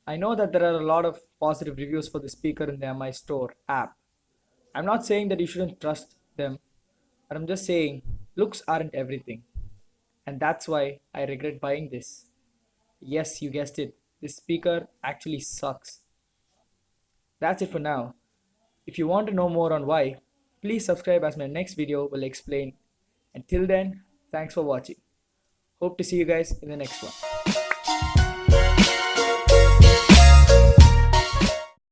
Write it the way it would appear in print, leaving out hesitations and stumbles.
I know that there are a lot of positive reviews for the speaker in the MI Store app. I'm not saying that you shouldn't trust them, but I'm just saying looks aren't everything. And that's why I regret buying this. Yes, you guessed it. This speaker actually sucks. That's it for now. If you want to know more on why, please subscribe as my next video will explain. Until then, thanks for watching. Hope to see you guys in the next one.